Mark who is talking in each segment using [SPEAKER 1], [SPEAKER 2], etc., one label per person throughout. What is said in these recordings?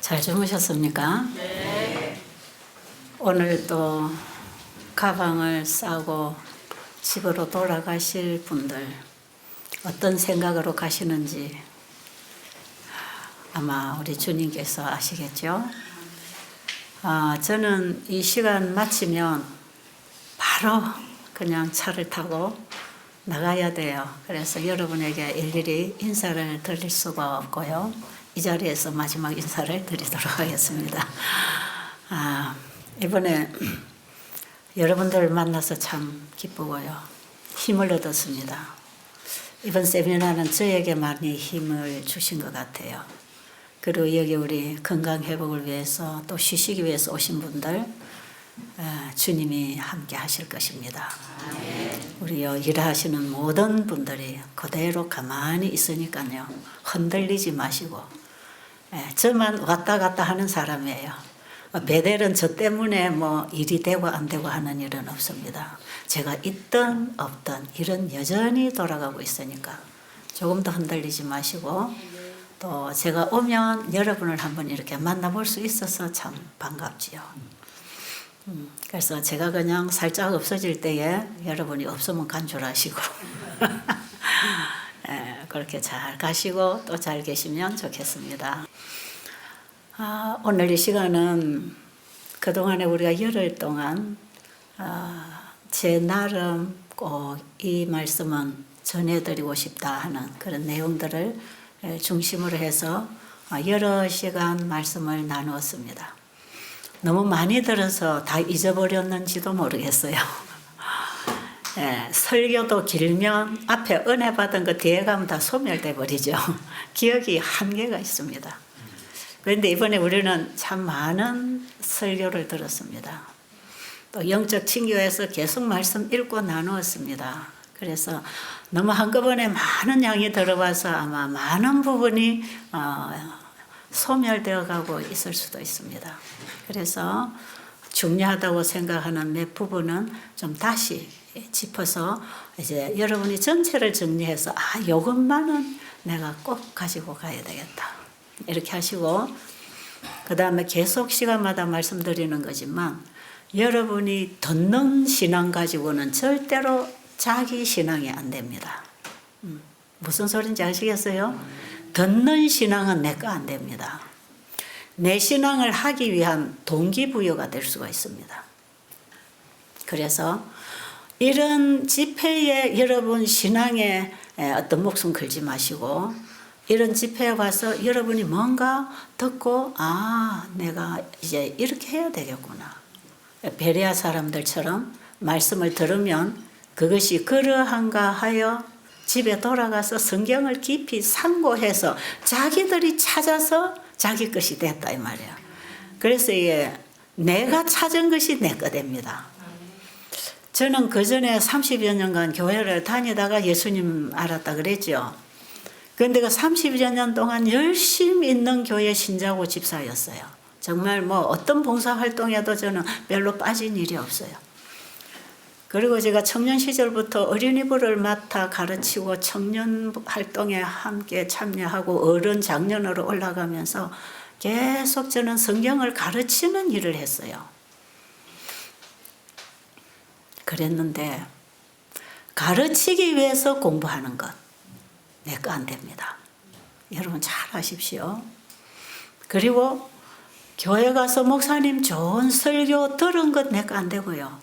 [SPEAKER 1] 잘 주무셨습니까?
[SPEAKER 2] 네.
[SPEAKER 1] 오늘 또 가방을 싸고 집으로 돌아가실 분들 어떤 생각으로 가시는지 아마 우리 주님께서 아시겠죠? 저는 이 시간 마치면 바로 그냥 차를 타고 나가야 돼요. 그래서 여러분에게 일일이 인사를 드릴 수가 없고요. 이 자리에서 마지막 인사를 드리도록 하겠습니다. 이번에 여러분들 만나서 참 기쁘고요. 힘을 얻었습니다. 이번 세미나는 저에게 많이 힘을 주신 것 같아요. 그리고 여기 우리 건강 회복을 위해서 또 쉬시기 위해서 오신 분들 주님이 함께 하실 것입니다. 우리 일하시는 모든 분들이 그대로 가만히 있으니까요. 흔들리지 마시고 저만 왔다 갔다 하는 사람이에요. 베델은 저 때문에 뭐 일이 되고 안 되고 하는 일은 없습니다. 제가 있든 없든 일은 여전히 돌아가고 있으니까 조금 더 흔들리지 마시고 또 제가 오면 여러분을 한번 이렇게 만나볼 수 있어서 참 반갑지요. 그래서 제가 그냥 살짝 없어질 때에 여러분이 없으면 간절하시고 그렇게 잘 가시고 또 잘 계시면 좋겠습니다. 오늘 이 시간은 그동안에 우리가 열흘 동안 제 나름 꼭 이 말씀은 전해드리고 싶다 하는 그런 내용들을 중심으로 해서 여러 시간 말씀을 나누었습니다. 너무 많이 들어서 다 잊어버렸는지도 모르겠어요. 설교도 길면 앞에 은혜 받은 거 뒤에 가면 다 소멸돼 버리죠. 기억이 한계가 있습니다. 그런데 이번에 우리는 참 많은 설교를 들었습니다. 또 영적 친교에서 계속 말씀 읽고 나누었습니다. 그래서 너무 한꺼번에 많은 양이 들어와서 아마 많은 부분이 소멸되어 가고 있을 수도 있습니다. 그래서 중요하다고 생각하는 몇 부분은 좀 다시 짚어서 이제 여러분이 전체를 정리해서 이것만은 내가 꼭 가지고 가야 되겠다. 이렇게 하시고 그 다음에 계속 시간마다 말씀드리는 거지만 여러분이 듣는 신앙 가지고는 절대로 자기 신앙이 안 됩니다. 무슨 소린지 아시겠어요? 듣는 신앙은 내 거 안 됩니다. 내 신앙을 하기 위한 동기부여가 될 수가 있습니다. 그래서 이런 집회에 여러분 신앙에 어떤 목숨 걸지 마시고 이런 집회에 와서 여러분이 뭔가 듣고 내가 이제 이렇게 해야 되겠구나. 베레아 사람들처럼 말씀을 들으면 그것이 그러한가 하여 집에 돌아가서 성경을 깊이 상고해서 자기들이 찾아서 자기 것이 됐다 이 말이에요. 그래서 이게 내가 찾은 것이 내 거 됩니다. 저는 그 전에 30여 년간 교회를 다니다가 예수님 알았다 그랬죠. 그런데 그 30여 년 동안 열심히 있는 교회 신자고 집사였어요. 정말 뭐 어떤 봉사활동에도 저는 별로 빠진 일이 없어요. 그리고 제가 청년 시절부터 어린이부를 맡아 가르치고 청년 활동에 함께 참여하고 어른 장년으로 올라가면서 계속 저는 성경을 가르치는 일을 했어요. 그랬는데 가르치기 위해서 공부하는 것 내 거 안 됩니다. 여러분 잘 아십시오. 그리고 교회 가서 목사님 좋은 설교 들은 것 내 거 안 되고요.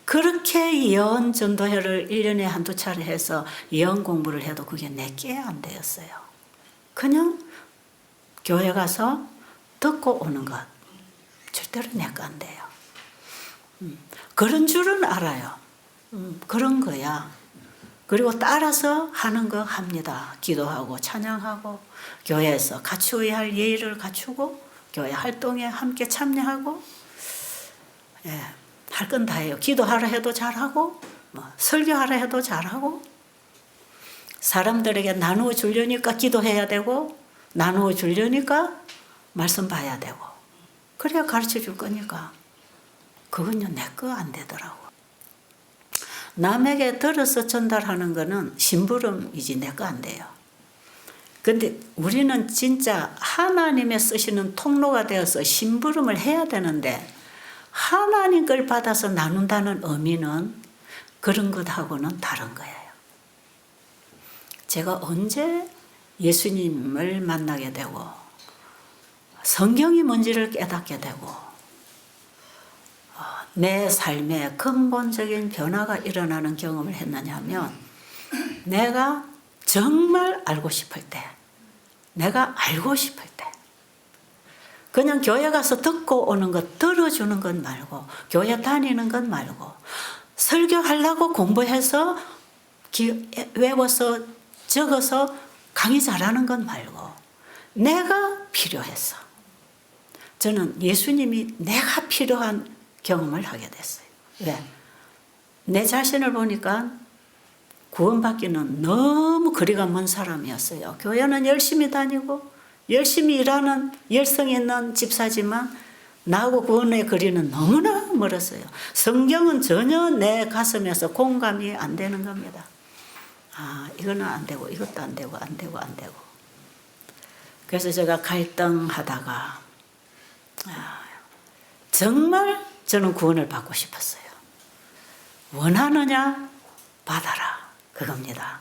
[SPEAKER 1] 그렇게 예언 전도회를 1년에 한두 차례 해서 예언 공부를 해도 그게 내게 안 되었어요. 그냥 교회 가서 듣고 오는 것 절대로 내 거 안 돼요. 그런 줄은 알아요. 그런 거야. 그리고 따라서 하는 거 합니다. 기도하고 찬양하고 교회에서 갖추어야 할 예의를 갖추고 교회 활동에 함께 참여하고 할 건 다 해요. 기도하라 해도 잘하고 설교하라 해도 잘하고 사람들에게 나누어 주려니까 기도해야 되고 나누어 주려니까 말씀 봐야 되고 그래야 가르쳐 줄 거니까 그건요 내 거 안 되더라고. 남에게 들어서 전달하는 거는 심부름이지 내 거 안 돼요. 근데 우리는 진짜 하나님의 쓰시는 통로가 되어서 심부름을 해야 되는데 하나님 걸 받아서 나눈다는 의미는 그런 것하고는 다른 거예요. 제가 언제 예수님을 만나게 되고 성경이 뭔지를 깨닫게 되고 내 삶에 근본적인 변화가 일어나는 경험을 했느냐 하면 내가 정말 알고 싶을 때, 내가 알고 싶을 때 그냥 교회 가서 듣고 오는 것, 들어주는 것 말고 교회 다니는 것 말고 설교하려고 공부해서 외워서 적어서 강의 잘하는 것 말고 내가 필요해서 저는 예수님이 내가 필요한 경험을 하게 됐어요. 왜? 내 자신을 보니까 구원받기는 너무 거리가 먼 사람이었어요. 교회는 열심히 다니고 열심히 일하는 열성 있는 집사지만 나하고 구원의 거리는 너무나 멀었어요. 성경은 전혀 내 가슴에서 공감이 안 되는 겁니다. 이거는 안 되고 이것도 안 되고 안 되고 안 되고. 그래서 제가 갈등하다가 정말 저는 구원을 받고 싶었어요. 원하느냐 받아라 그겁니다.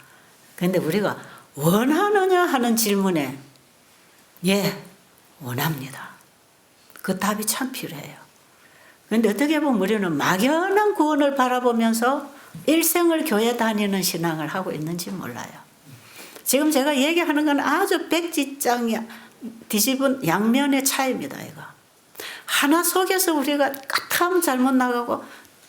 [SPEAKER 1] 그런데 우리가 원하느냐 하는 질문에 예 원합니다. 그 답이 참 필요해요. 그런데 어떻게 보면 우리는 막연한 구원을 바라보면서 일생을 교회 다니는 신앙을 하고 있는지 몰라요. 지금 제가 얘기하는 건 아주 백지장이 뒤집은 양면의 차이입니다. 이거 하나 속에서 우리가 까탐 잘못 나가고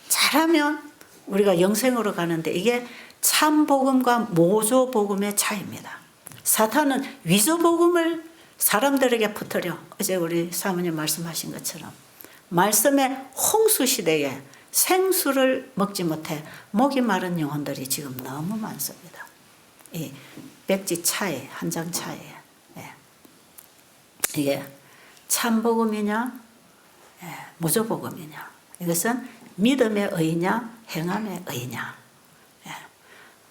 [SPEAKER 1] 잘하면 우리가 영생으로 가는데 이게 참복음과 모조복음의 차이입니다. 사탄은 위조복음을 사람들에게 퍼뜨려 어제 우리 사모님 말씀하신 것처럼 말씀의 홍수 시대에 생수를 먹지 못해 목이 마른 영혼들이 지금 너무 많습니다. 이 백지 차이, 한 장 차이에 이게 참복음이냐 무조복음이냐 이것은 믿음의 의냐 행함의 의냐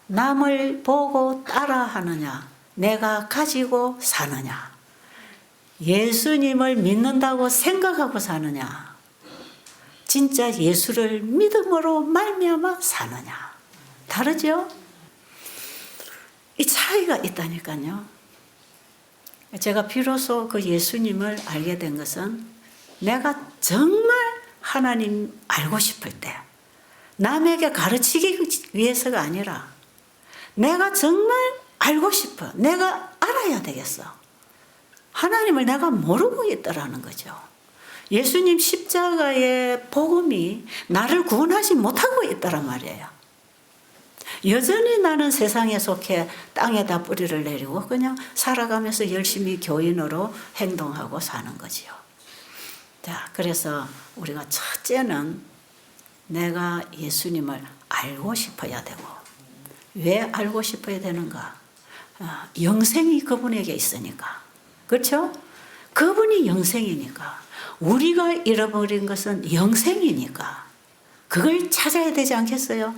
[SPEAKER 1] 남을 보고 따라하느냐 내가 가지고 사느냐 예수님을 믿는다고 생각하고 사느냐 진짜 예수를 믿음으로 말미암아 사느냐 다르죠? 이 차이가 있다니까요. 제가 비로소 그 예수님을 알게 된 것은 내가 정말 하나님 알고 싶을 때 남에게 가르치기 위해서가 아니라 내가 정말 알고 싶어. 내가 알아야 되겠어. 하나님을 내가 모르고 있더라는 거죠. 예수님 십자가의 복음이 나를 구원하지 못하고 있더란 말이에요. 여전히 나는 세상에 속해 땅에다 뿌리를 내리고 그냥 살아가면서 열심히 교인으로 행동하고 사는 거지요. 자, 그래서 우리가 첫째는 내가 예수님을 알고 싶어야 되고 왜 알고 싶어야 되는가? 영생이 그분에게 있으니까. 그렇죠? 그분이 영생이니까. 우리가 잃어버린 것은 영생이니까. 그걸 찾아야 되지 않겠어요?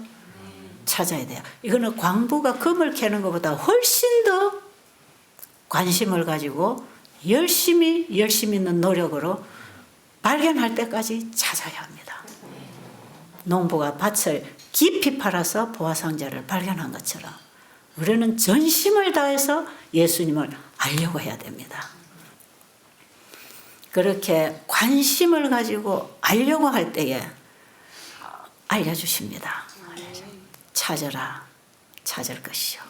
[SPEAKER 1] 찾아야 돼요. 이거는 광부가 금을 캐는 것보다 훨씬 더 관심을 가지고 열심히 있는 노력으로 발견할 때까지 찾아야 합니다. 농부가 밭을 깊이 팔아서 보화상자를 발견한 것처럼 우리는 전심을 다해서 예수님을 알려고 해야 됩니다. 그렇게 관심을 가지고 알려고 할 때에 알려주십니다. 찾으라 찾을 것이요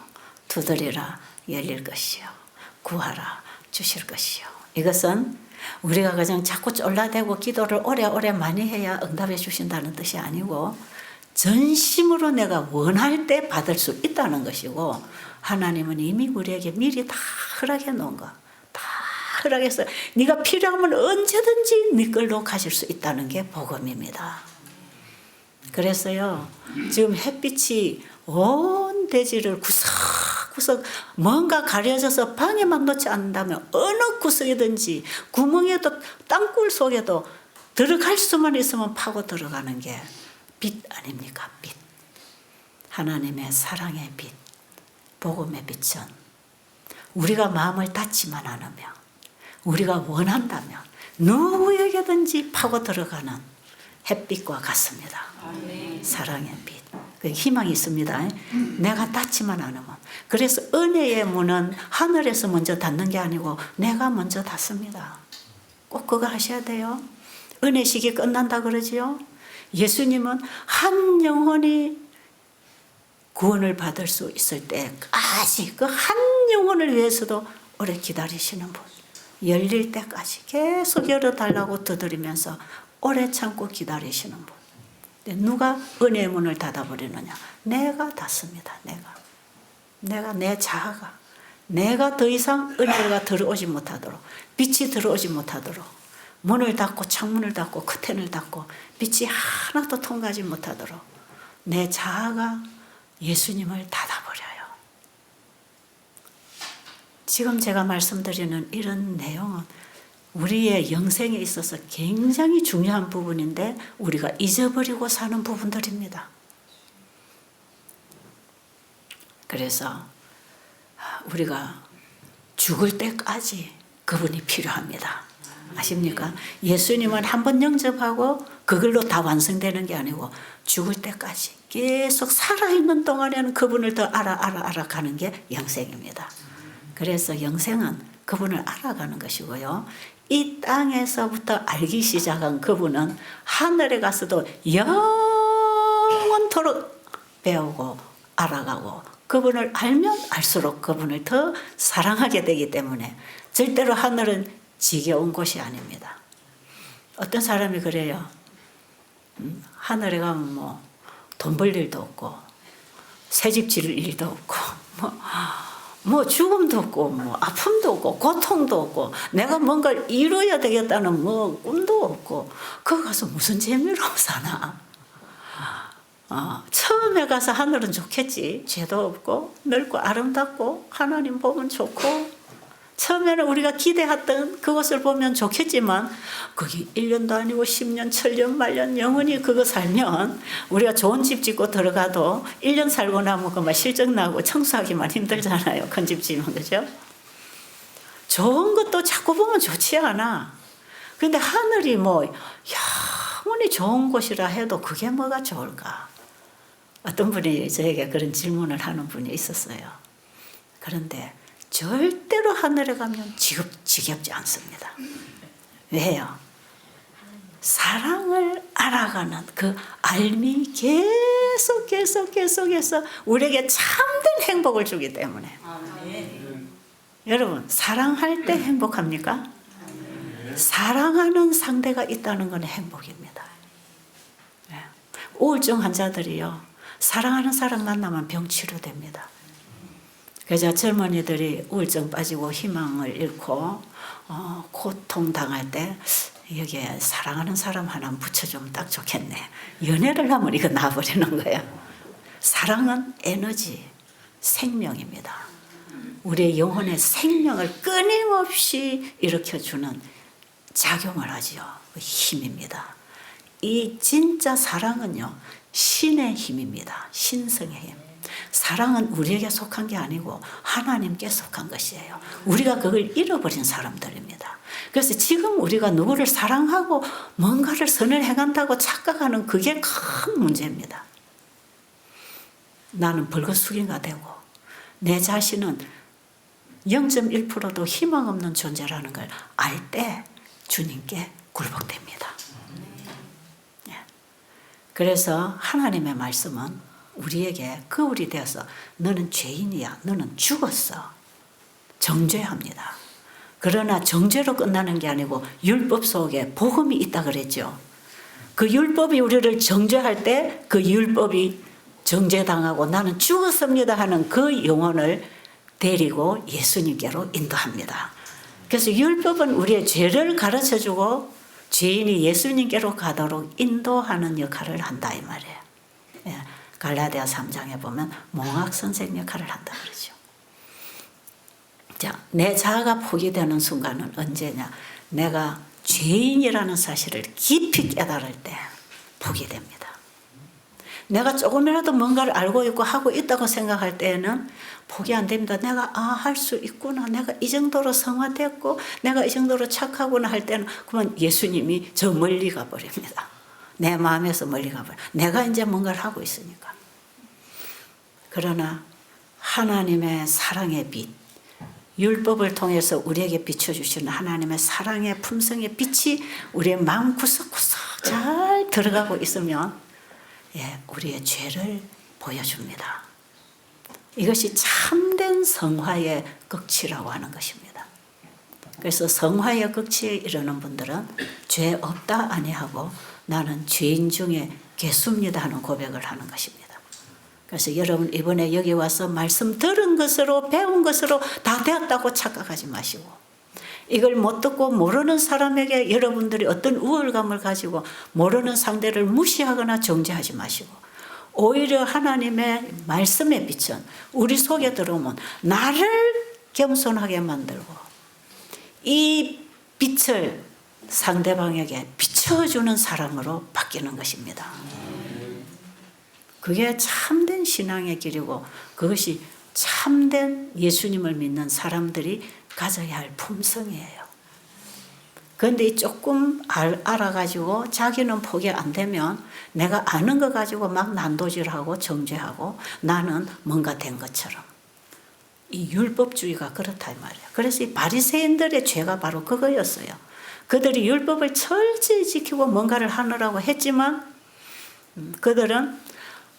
[SPEAKER 1] 두드리라 열릴 것이요 구하라 주실 것이요. 이것은 우리가 그냥 자꾸 쫄라대고 기도를 오래 많이 해야 응답해 주신다는 뜻이 아니고 전심으로 내가 원할 때 받을 수 있다는 것이고 하나님은 이미 우리에게 미리 다 허락해 놓은 거 다 허락해서 네가 필요하면 언제든지 네 걸로 가질 수 있다는 게 복음입니다. 그래서요 지금 햇빛이 온 대지를 구석구석 뭔가 가려져서 방에만 놓지 않는다면 어느 구석이든지 구멍에도 땅굴 속에도 들어갈 수만 있으면 파고 들어가는 게 빛 아닙니까? 빛. 하나님의 사랑의 빛, 복음의 빛은 우리가 마음을 닫지만 않으면, 우리가 원한다면 누구에게든지 파고 들어가는 햇빛과 같습니다. 사랑의 빛. 그 희망이 있습니다. 내가 닫지만 않으면. 그래서 은혜의 문은 하늘에서 먼저 닫는 게 아니고 내가 먼저 닫습니다. 꼭 그거 하셔야 돼요. 은혜식이 끝난다 그러지요. 예수님은 한 영혼이 구원을 받을 수 있을 때까지 그 한 영혼을 위해서도 오래 기다리시는 분. 열릴 때까지 계속 열어달라고 두드리면서 오래 참고 기다리시는 분. 누가 은혜의 문을 닫아버리느냐? 내가 닫습니다. 내가 내 자아가 내가 더 이상 은혜가 들어오지 못하도록, 빛이 들어오지 못하도록 문을 닫고 창문을 닫고 커튼을 닫고 빛이 하나도 통하지 못하도록 내 자아가 예수님을 닫아버려요. 지금 제가 말씀드리는 이런 내용은 우리의 영생에 있어서 굉장히 중요한 부분인데 우리가 잊어버리고 사는 부분들입니다. 그래서 우리가 죽을 때까지 그분이 필요합니다. 아십니까? 예수님은 한 번 영접하고 그걸로 다 완성되는 게 아니고 죽을 때까지 계속 살아있는 동안에는 그분을 더 알아가는 게 영생입니다. 그래서 영생은 그분을 알아가는 것이고요. 이 땅에서부터 알기 시작한 그분은 하늘에 가서도 영원토록 배우고 알아가고 그분을 알면 알수록 그분을 더 사랑하게 되기 때문에 절대로 하늘은 지겨운 곳이 아닙니다. 어떤 사람이 그래요. 하늘에 가면 뭐 돈 벌 일도 없고 새집 지을 일도 없고 뭐 죽음도 없고 뭐 아픔도 없고 고통도 없고 내가 뭔가를 이루어야 되겠다는 뭐 꿈도 없고 거기 가서 무슨 재미로 사나. 처음에 가서 하늘은 좋겠지. 죄도 없고 넓고 아름답고 하나님 보면 좋고 처음에는 우리가 기대했던 그것을 보면 좋겠지만 거기 1년도 아니고 10년, 1000년, 말년 영원히 그거 살면 우리가 좋은 집 짓고 들어가도 1년 살고 나면 그만 실적 나고 청소하기만 힘들잖아요. 큰 집 지으면. 그죠? 좋은 것도 자꾸 보면 좋지 않아. 근데 하늘이 뭐 영원히 좋은 곳이라 해도 그게 뭐가 좋을까? 어떤 분이 저에게 그런 질문을 하는 분이 있었어요. 그런데 절대로 하늘에 가면 지겹지 않습니다. 왜요? 사랑을 알아가는 그 알미 계속해서 우리에게 참된 행복을 주기 때문에. 여러분, 사랑할 때 행복합니까? 사랑하는 상대가 있다는 건 행복입니다. 우울증 환자들이요, 사랑하는 사람 만나면 병 치료됩니다. 그래서 젊은이들이 우울증 빠지고 희망을 잃고 고통당할 때 여기에 사랑하는 사람 하나 붙여주면 딱 좋겠네. 연애를 하면 이거 나와버리는 거예요. 사랑은 에너지, 생명입니다. 우리의 영혼의 생명을 끊임없이 일으켜주는 작용을 하죠. 힘입니다. 이 진짜 사랑은요, 신의 힘입니다. 신성의 힘. 사랑은 우리에게 속한 게 아니고 하나님께 속한 것이에요. 우리가 그걸 잃어버린 사람들입니다. 그래서 지금 우리가 누구를 사랑하고 뭔가를 선을 행한다고 착각하는 그게 큰 문제입니다. 나는 벌거숭이가 되고 내 자신은 0.1%도 희망 없는 존재라는 걸 알 때 주님께 굴복됩니다. 그래서 하나님의 말씀은 우리에게 거울이 되어서 너는 죄인이야, 너는 죽었어, 정죄합니다. 그러나 정죄로 끝나는 게 아니고 율법 속에 복음이 있다 그랬죠. 그 율법이 우리를 정죄할 때 그 율법이 정죄당하고 나는 죽었습니다 하는 그 영혼을 데리고 예수님께로 인도합니다. 그래서 율법은 우리의 죄를 가르쳐주고 죄인이 예수님께로 가도록 인도하는 역할을 한다 이 말이에요. 갈라디아 3장에 보면 몽학 선생 역할을 한다 그러죠. 자, 내 자아가 포기되는 순간은 언제냐? 내가 죄인이라는 사실을 깊이 깨달을 때 포기됩니다. 내가 조금이라도 뭔가를 알고 있고 하고 있다고 생각할 때에는 포기 안 됩니다. 내가 할 수 있구나. 내가 이 정도로 성화됐고 내가 이 정도로 착하구나 할 때는 그러면 예수님이 저 멀리 가버립니다. 내 마음에서 멀리 가버려. 내가 이제 뭔가를 하고 있으니까. 그러나 하나님의 사랑의 빛, 율법을 통해서 우리에게 비춰주시는 하나님의 사랑의 품성의 빛이 우리의 마음 구석구석 잘 들어가고 있으면 우리의 죄를 보여줍니다. 이것이 참된 성화의 극치라고 하는 것입니다. 그래서 성화의 극치에 이르는 분들은 죄 없다 아니하고 나는 죄인 중에 괴수입니다 하는 고백을 하는 것입니다. 그래서 여러분 이번에 여기 와서 말씀 들은 것으로 배운 것으로 다 되었다고 착각하지 마시고 이걸 못 듣고 모르는 사람에게 여러분들이 어떤 우월감을 가지고 모르는 상대를 무시하거나 정죄하지 마시고 오히려 하나님의 말씀의 빛은 우리 속에 들어오면 나를 겸손하게 만들고 이 빛을 상대방에게 비춰주는 사람으로 바뀌는 것입니다. 그게 참된 신앙의 길이고 그것이 참된 예수님을 믿는 사람들이 가져야 할 품성이에요. 그런데 조금 알아가지고 자기는 포기 안 되면 내가 아는 거 가지고 막 난도질하고 정죄하고 나는 뭔가 된 것처럼. 이 율법주의가 그렇다 이 말이에요. 그래서 이 바리새인들의 죄가 바로 그거였어요. 그들이 율법을 철저히 지키고 뭔가를 하느라고 했지만 그들은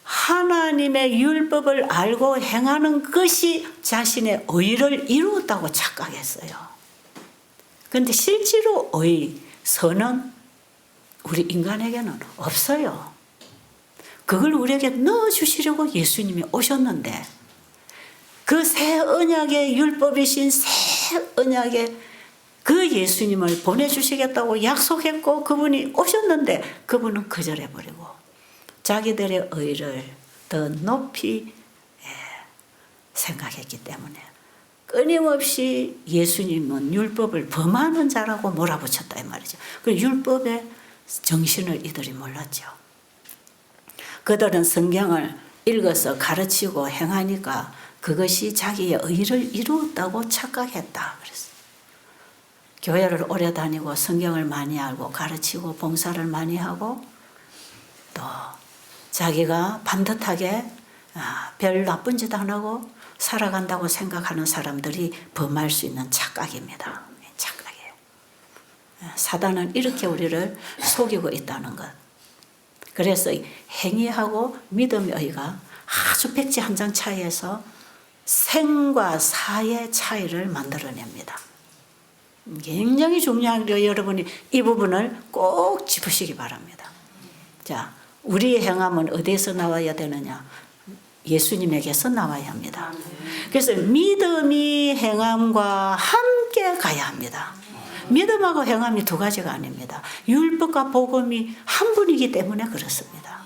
[SPEAKER 1] 하나님의 율법을 알고 행하는 것이 자신의 의를 이루었다고 착각했어요. 그런데 실제로 의, 선은 우리 인간에게는 없어요. 그걸 우리에게 넣어주시려고 예수님이 오셨는데 그 새 언약의 율법이신 새 언약의 그 예수님을 보내주시겠다고 약속했고 그분이 오셨는데 그분은 거절해버리고 자기들의 의를 더 높이 생각했기 때문에 끊임없이 예수님은 율법을 범하는 자라고 몰아붙였다 이 말이죠. 그 율법의 정신을 이들이 몰랐죠. 그들은 성경을 읽어서 가르치고 행하니까 그것이 자기의 의를 이루었다고 착각했다 그랬어요. 교회를 오래 다니고 성경을 많이 알고 가르치고 봉사를 많이 하고 또 자기가 반듯하게 별 나쁜 짓 안 하고 살아간다고 생각하는 사람들이 범할 수 있는 착각입니다. 착각이에요. 사단은 이렇게 우리를 속이고 있다는 것. 그래서 행위하고 믿음의 의가 아주 백지 한 장 차이에서 생과 사의 차이를 만들어냅니다. 굉장히 중요하게 여러분이 이 부분을 꼭 짚으시기 바랍니다. 자, 우리의 행함은 어디에서 나와야 되느냐? 예수님에게서 나와야 합니다. 그래서 믿음이 행함과 함께 가야 합니다. 믿음하고 행함이 두 가지가 아닙니다. 율법과 복음이 한 분이기 때문에 그렇습니다.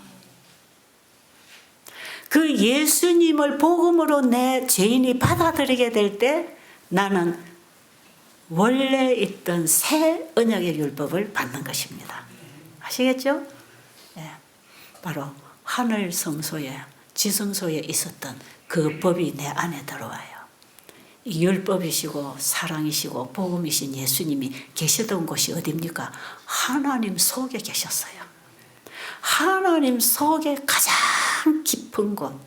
[SPEAKER 1] 그 예수님을 복음으로 내 죄인이 받아들이게 될 때 나는 원래 있던 새 언약의 율법을 받는 것입니다. 아시겠죠? 네. 바로 하늘 성소에 지성소에 있었던 그 법이 내 안에 들어와요. 이 율법이시고 사랑이시고 복음이신 예수님이 계시던 곳이 어디입니까? 하나님 속에 계셨어요. 하나님 속에 가장 깊은 곳,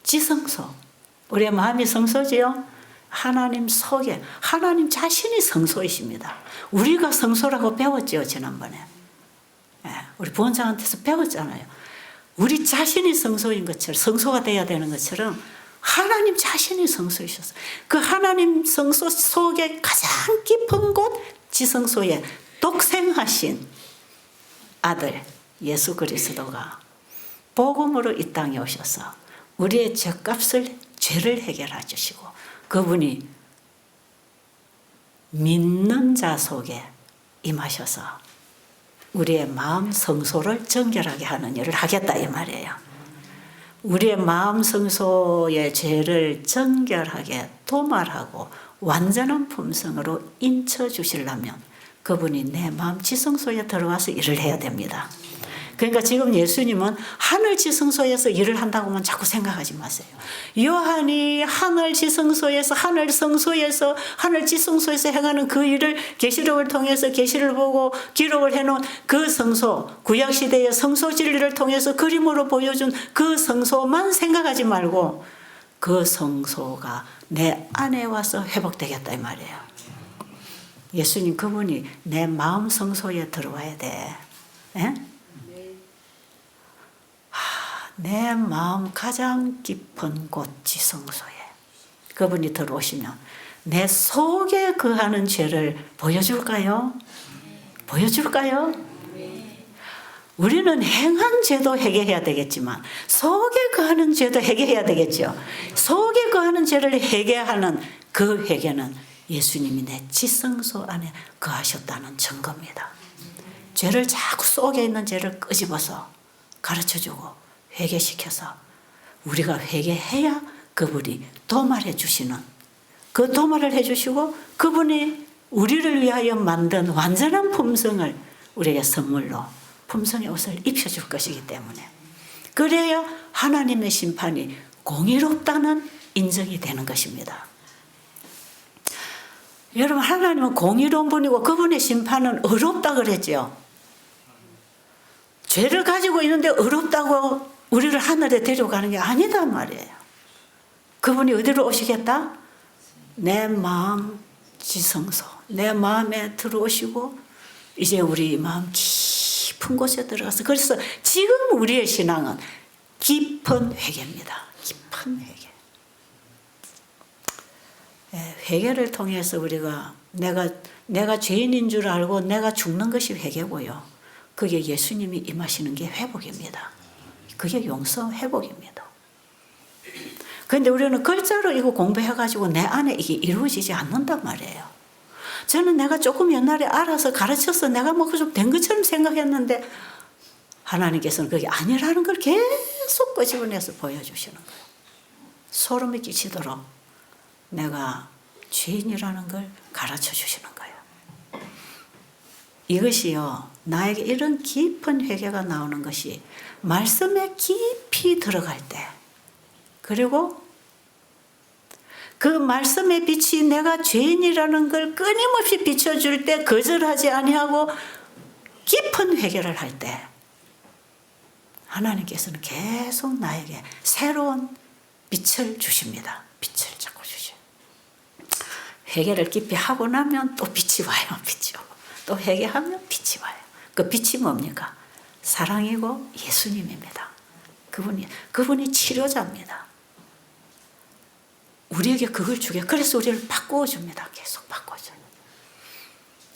[SPEAKER 1] 지성소. 우리의 마음이 성소지요? 하나님 속에, 하나님 자신이 성소이십니다. 우리가 성소라고 배웠죠, 지난번에. 우리 부원장한테서 배웠잖아요. 우리 자신이 성소인 것처럼, 성소가 되어야 되는 것처럼 하나님 자신이 성소이셨어요. 그 하나님 성소 속에 가장 깊은 곳, 지성소에 독생하신 아들 예수 그리스도가 복음으로 이 땅에 오셔서 우리의 죄값을, 죄를 해결해 주시고 그분이 믿는 자 속에 임하셔서 우리의 마음 성소를 정결하게 하는 일을 하겠다 이 말이에요. 우리의 마음 성소의 죄를 정결하게 도말하고 완전한 품성으로 인쳐 주시려면 그분이 내 마음 지성소에 들어와서 일을 해야 됩니다. 그러니까 지금 예수님은 하늘 지성소에서 일을 한다고만 자꾸 생각하지 마세요. 요한이 하늘 지성소에서 하늘 성소에서 하늘 지성소에서 행하는 그 일을 계시록을 통해서 계시를 보고 기록을 해놓은 그 성소, 구약 시대의 성소 진리를 통해서 그림으로 보여준 그 성소만 생각하지 말고 그 성소가 내 안에 와서 회복되겠다 이 말이에요. 예수님 그분이 내 마음 성소에 들어와야 돼. 예? 내 마음 가장 깊은 곳 지성소에 그분이 들어오시면 내 속에 거하는 죄를 보여줄까요? 보여줄까요? 우리는 행한 죄도 해결해야 되겠지만 속에 거하는 죄도 해결해야 되겠죠. 속에 거하는 죄를 해결하는 그 회개는 예수님이 내 지성소 안에 거하셨다는 증거입니다. 죄를 자꾸 속에 있는 죄를 끄집어서 가르쳐주고 회개시켜서 우리가 회개해야 그분이 도말해 주시는 그 도말을 해주시고 그분이 우리를 위하여 만든 완전한 품성을 우리에게 선물로 품성의 옷을 입혀줄 것이기 때문에 그래야 하나님의 심판이 공의롭다는 인정이 되는 것입니다. 여러분 하나님은 공의로운 분이고 그분의 심판은 의롭다 그랬죠. 죄를 가지고 있는데 의롭다고 우리를 하늘에 데려가는 게 아니다 말이에요. 그분이 어디로 오시겠다? 내 마음 지성소, 내 마음에 들어오시고 이제 우리 마음 깊은 곳에 들어가서 그래서 지금 우리의 신앙은 깊은 회개입니다. 깊은 회개. 회개를 통해서 우리가 내가 죄인인 줄 알고 내가 죽는 것이 회개고요. 그게 예수님이 임하시는 게 회복입니다. 그게 용서 회복입니다. 그런데 우리는 글자로 이거 공부해가지고 내 안에 이게 이루어지지 않는단 말이에요. 저는 내가 조금 옛날에 알아서 가르쳐서 내가 뭐 좀 된 것처럼 생각했는데 하나님께서는 그게 아니라는 걸 계속 끄집어내서 보여주시는 거예요. 소름이 끼치도록 내가 죄인이라는 걸 가르쳐 주시는 거예요. 이것이요, 나에게 이런 깊은 회개가 나오는 것이 말씀에 깊이 들어갈 때, 그리고 그 말씀의 빛이 내가 죄인이라는 걸 끊임없이 비춰줄 때 거절하지 아니하고 깊은 회개를 할 때 하나님께서는 계속 나에게 새로운 빛을 주십니다. 빛을 자꾸 주셔요. 회개를 깊이 하고 나면 또 빛이 와요. 빛이 오고 또 회개하면 빛이 와요. 그 빛이 뭡니까? 사랑이고 예수님입니다. 그분이 치료자입니다. 우리에게 그걸 주게, 그래서 우리를 바꾸어 줍니다. 계속 바꿔줘요.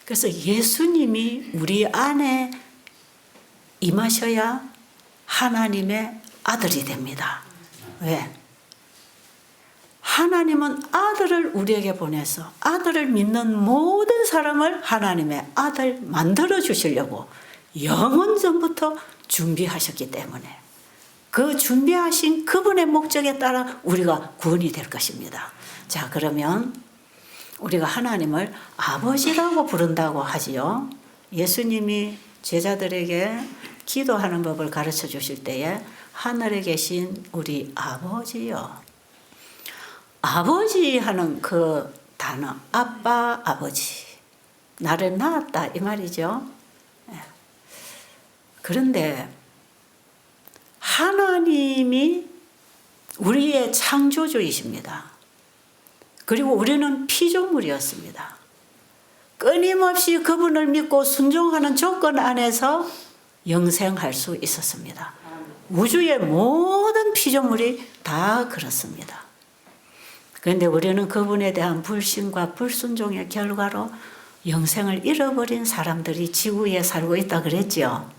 [SPEAKER 1] 그래서 예수님이 우리 안에 임하셔야 하나님의 아들이 됩니다. 왜? 하나님은 아들을 우리에게 보내서 아들을 믿는 모든 사람을 하나님의 아들 만들어 주시려고 영원 전부터 준비하셨기 때문에 그 준비하신 그분의 목적에 따라 우리가 구원이 될 것입니다. 자, 그러면 우리가 하나님을 아버지라고 부른다고 하지요. 예수님이 제자들에게 기도하는 법을 가르쳐 주실 때에 하늘에 계신 우리 아버지요. 아버지 하는 그 단어, 아빠, 아버지. 나를 낳았다 이 말이죠. 그런데 하나님이 우리의 창조주이십니다. 그리고 우리는 피조물이었습니다. 끊임없이 그분을 믿고 순종하는 조건 안에서 영생할 수 있었습니다. 우주의 모든 피조물이 다 그렇습니다. 그런데 우리는 그분에 대한 불신과 불순종의 결과로 영생을 잃어버린 사람들이 지구에 살고 있다 그랬죠.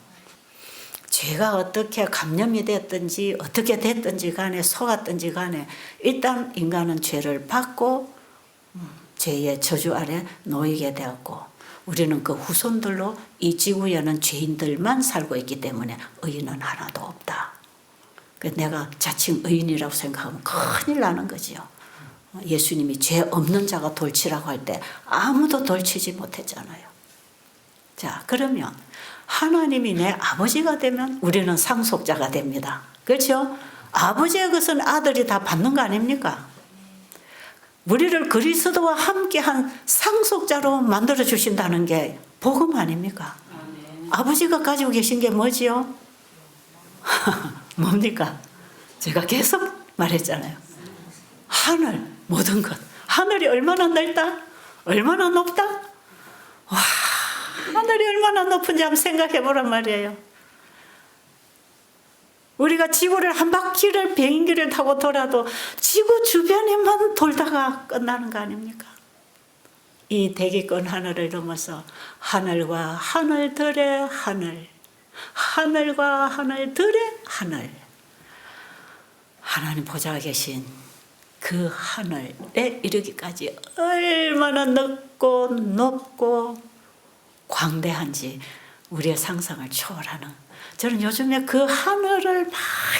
[SPEAKER 1] 죄가 어떻게 감염이 됐든지 어떻게 됐든지 간에 속았든지 간에 일단 인간은 죄를 받고 죄의 저주 아래 놓이게 되었고 우리는 그 후손들로 이 지구에는 죄인들만 살고 있기 때문에 의인은 하나도 없다. 내가 자칭 의인이라고 생각하면 큰일 나는 거지요. 예수님이 죄 없는 자가 돌치라고 할 때 아무도 돌치지 못했잖아요. 자, 그러면 하나님이 내 아버지가 되면 우리는 상속자가 됩니다. 그렇죠? 아버지의 것은 아들이 다 받는 거 아닙니까? 우리를 그리스도와 함께한 상속자로 만들어 주신다는 게 복음 아닙니까? 아버지가 가지고 계신 게 뭐지요? 뭡니까? 제가 계속 말했잖아요. 하늘, 모든 것. 하늘이 얼마나 넓다? 얼마나 높다? 와, 하늘이 얼마나 높은지 한번 생각해 보란 말이에요. 우리가 지구를 한 바퀴를 비행기를 타고 돌아도 지구 주변에만 돌다가 끝나는 거 아닙니까? 이 대기권 하늘을 넘어서 하늘과 하늘들의 하늘, 하늘과 하늘들의 하늘, 하나님 보좌에 계신 그 하늘에 이르기까지 얼마나 넓고 높고 광대한지 우리의 상상을 초월하는, 저는 요즘에 그 하늘을 막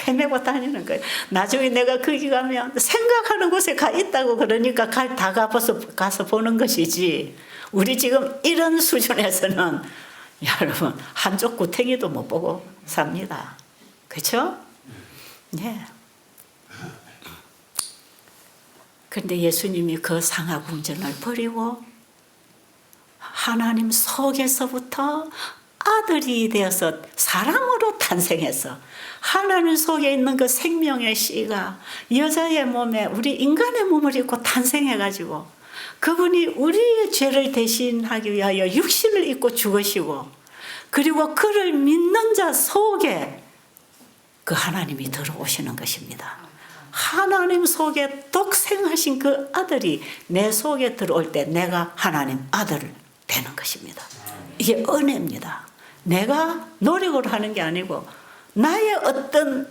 [SPEAKER 1] 헤매고 다니는 거예요. 나중에 내가 거기 가면 생각하는 곳에 가 있다고 그러니까 다 가서 보는 것이지, 우리 지금 이런 수준에서는 여러분 한쪽 구탱이도 못 보고 삽니다. 그렇죠? 네. 그런데 예수님이 그 상하궁전을 버리고 하나님 속에서부터 아들이 되어서 사랑으로 탄생해서 하나님 속에 있는 그 생명의 씨가 여자의 몸에, 우리 인간의 몸을 입고 탄생해가지고 그분이 우리의 죄를 대신하기 위하여 육신을 입고 죽으시고, 그리고 그를 믿는 자 속에 그 하나님이 들어오시는 것입니다. 하나님 속에 독생하신 그 아들이 내 속에 들어올 때 내가 하나님 아들 되는 것입니다. 이게 은혜입니다. 내가 노력을 하는 게 아니고 나의 어떤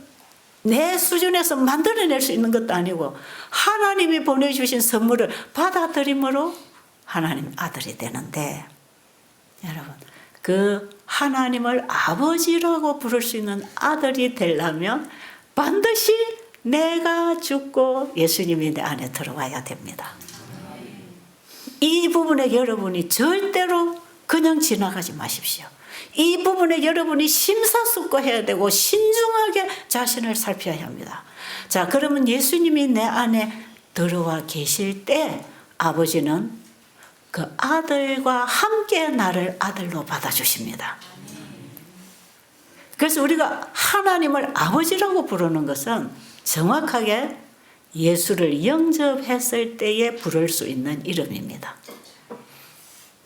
[SPEAKER 1] 내 수준에서 만들어낼 수 있는 것도 아니고 하나님이 보내주신 선물을 받아들임으로 하나님 아들이 되는데, 여러분 그 하나님을 아버지라고 부를 수 있는 아들이 되려면 반드시 내가 죽고 예수님이 내 안에 들어와야 됩니다. 이 부분에 여러분이 절대로 그냥 지나가지 마십시오. 이 부분에 여러분이 심사숙고해야 되고 신중하게 자신을 살펴야 합니다. 자, 그러면 예수님이 내 안에 들어와 계실 때 아버지는 그 아들과 함께 나를 아들로 받아주십니다. 그래서 우리가 하나님을 아버지라고 부르는 것은 정확하게 예수를 영접했을 때에 부를 수 있는 이름입니다.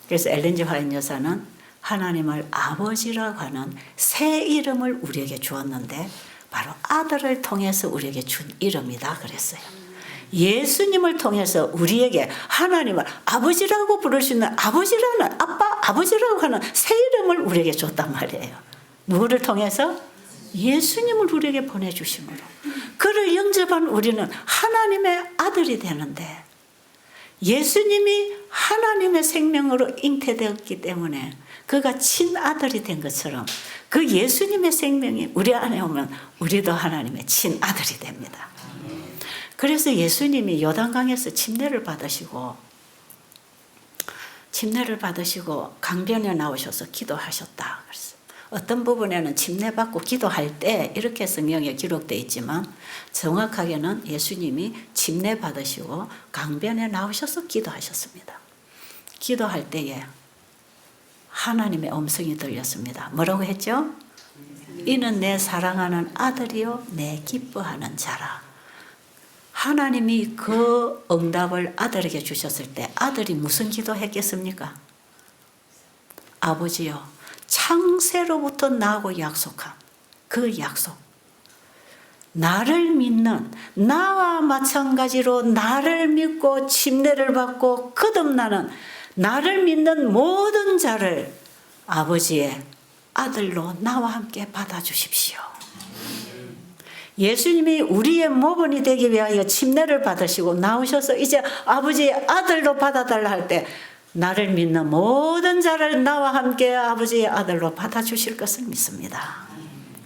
[SPEAKER 1] 그래서 엘렌 G 화이트 여사는 하나님을 아버지라고 하는 새 이름을 우리에게 주었는데 바로 아들을 통해서 우리에게 준 이름이다 그랬어요. 예수님을 통해서 우리에게 하나님을 아버지라고 부를 수 있는 아버지라는, 아버지라고 하는 새 이름을 우리에게 줬단 말이에요. 누구를 통해서? 예수님을 우리에게 보내주심으로. 그를 영접한 우리는 하나님의 아들이 되는데, 예수님이 하나님의 생명으로 잉태되었기 때문에 그가 친아들이 된 것처럼 그 예수님의 생명이 우리 안에 오면 우리도 하나님의 친아들이 됩니다. 그래서 예수님이 요단강에서 침례를 받으시고 강변에 나오셔서 기도하셨다. 그래서 어떤 부분에는 침례받고 기도할 때 이렇게 성경에 기록되어 있지만 정확하게는 예수님이 침례받으시고 강변에 나오셔서 기도하셨습니다. 기도할 때에 하나님의 음성이 들렸습니다. 뭐라고 했죠? 이는 내 사랑하는 아들이요 내 기뻐하는 자라. 하나님이 그 응답을 아들에게 주셨을 때 아들이 무슨 기도했겠습니까? 아버지요, 창세로부터 나하고 약속한 그 약속, 나를 믿는, 나와 마찬가지로 나를 믿고 침례를 받고 거듭나는 나를 믿는 모든 자를 아버지의 아들로 나와 함께 받아주십시오. 예수님이 우리의 모범이 되기 위하여 침례를 받으시고 나오셔서 이제 아버지의 아들로 받아달라 할 때 나를 믿는 모든 자를 나와 함께 아버지의 아들로 받아주실 것을 믿습니다.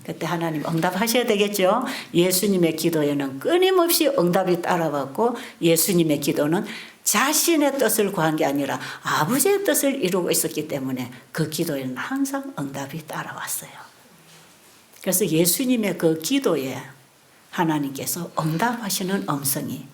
[SPEAKER 1] 그때 하나님 응답하셔야 되겠죠. 예수님의 기도에는 끊임없이 응답이 따라왔고 예수님의 기도는 자신의 뜻을 구한 게 아니라 아버지의 뜻을 이루고 있었기 때문에 그 기도에는 항상 응답이 따라왔어요. 그래서 예수님의 그 기도에 하나님께서 응답하시는 음성이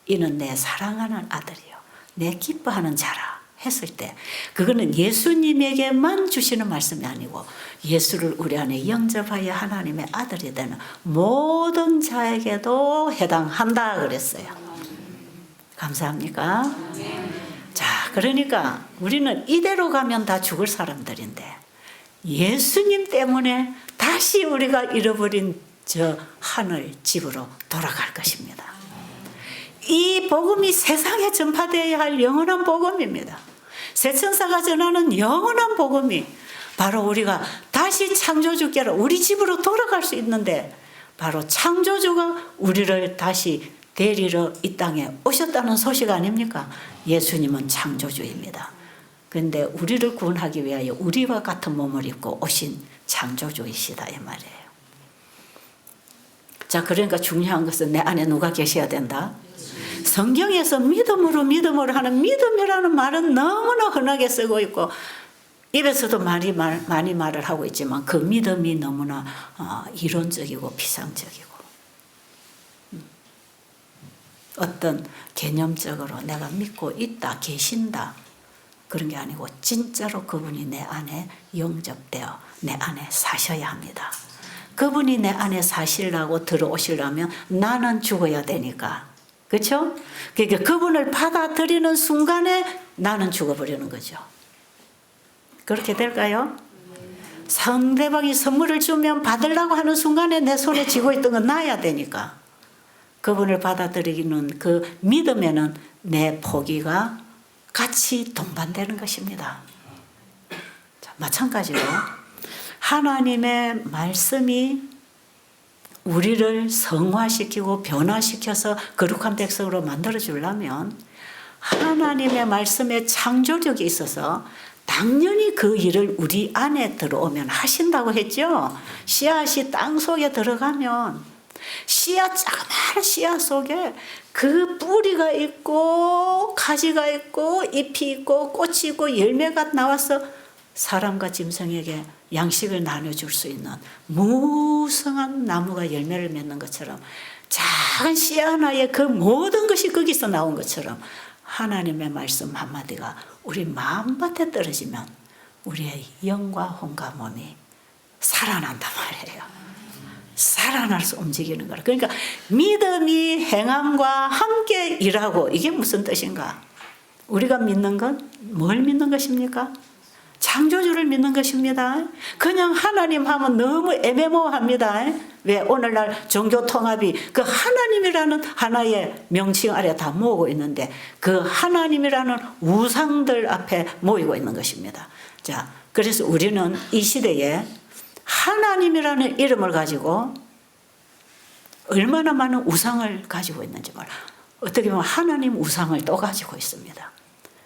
[SPEAKER 1] 이는 내 사랑하는 아들이요 내 기뻐하는 자라 했을 때 그거는 예수님에게만 주시는 말씀이 아니고 예수를 우리 안에 영접하여 하나님의 아들이 되는 모든 자에게도 해당한다 그랬어요. 감사합니까? 자, 그러니까 우리는 이대로 가면 다 죽을 사람들인데 예수님 때문에 다시 우리가 잃어버린 저 하늘 집으로 돌아갈 것입니다. 이 복음이 세상에 전파되어야 할 영원한 복음입니다. 새천사가 전하는 영원한 복음이 바로 우리가 다시 창조주께로 우리 집으로 돌아갈 수 있는데 바로 창조주가 우리를 다시 데리러 이 땅에 오셨다는 소식 아닙니까? 예수님은 창조주입니다. 그런데 우리를 구원하기 위하여 우리와 같은 몸을 입고 오신 창조주이시다 이 말이에요. 자, 그러니까 중요한 것은 내 안에 누가 계셔야 된다? 성경에서 믿음으로 하는 믿음이라는 말은 너무나 흔하게 쓰고 있고 입에서도 많이 말을 하고 있지만 그 믿음이 너무나 이론적이고 피상적이고 어떤 개념적으로 내가 믿고 있다, 계신다 그런 게 아니고 진짜로 그분이 내 안에 영접되어 내 안에 사셔야 합니다. 그분이 내 안에 사시려고 들어오시려면 나는 죽어야 되니까. 그렇죠? 그러니까 그분을 받아들이는 순간에 나는 죽어버리는 거죠. 그렇게 될까요? 상대방이 선물을 주면 받으려고 하는 순간에 내 손에 쥐고 있던 건 놔야 되니까. 그분을 받아들이는 그 믿음에는 내 포기가 같이 동반되는 것입니다. 자, 마찬가지로 하나님의 말씀이 우리를 성화시키고 변화시켜서 거룩한 백성으로 만들어주려면 하나님의 말씀에 창조력이 있어서 당연히 그 일을 우리 안에 들어오면 하신다고 했죠. 씨앗이 땅 속에 들어가면 자그마한 씨앗 속에 그 뿌리가 있고 가지가 있고 잎이 있고 꽃이 있고 열매가 나와서 사람과 짐승에게 양식을 나눠줄 수 있는 무성한 나무가 열매를 맺는 것처럼 작은 씨앗 하나에 그 모든 것이 거기서 나온 것처럼 하나님의 말씀 한마디가 우리 마음밭에 떨어지면 우리의 영과 혼과 몸이 살아난단 말이에요. 살아나서 움직이는 거라. 그러니까 믿음이 행함과 함께 일하고 이게 무슨 뜻인가? 우리가 믿는 건 뭘 믿는 것입니까? 창조주를 믿는 것입니다. 그냥 하나님 하면 너무 애매모호합니다. 왜 오늘날 종교 통합이 그 하나님이라는 하나의 명칭 아래 다 모으고 있는데 그 하나님이라는 우상들 앞에 모이고 있는 것입니다. 자, 그래서 우리는 이 시대에 하나님이라는 이름을 가지고 얼마나 많은 우상을 가지고 있는지 몰라. 어떻게 보면 하나님 우상을 또 가지고 있습니다.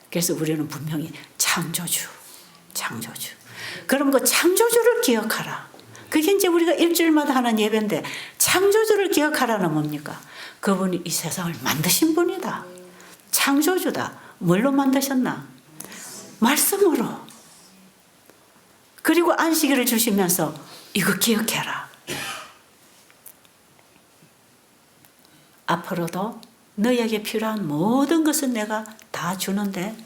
[SPEAKER 1] 그래서 우리는 분명히 창조주. 그럼 그 창조주를 기억하라. 그게 이제 우리가 일주일마다 하는 예배인데 창조주를 기억하라는 뭡니까? 그분이 이 세상을 만드신 분이다. 창조주다. 뭘로 만드셨나? 말씀으로. 그리고 안식일을 주시면서 이거 기억해라. 앞으로도 너에게 필요한 모든 것은 내가 다 주는데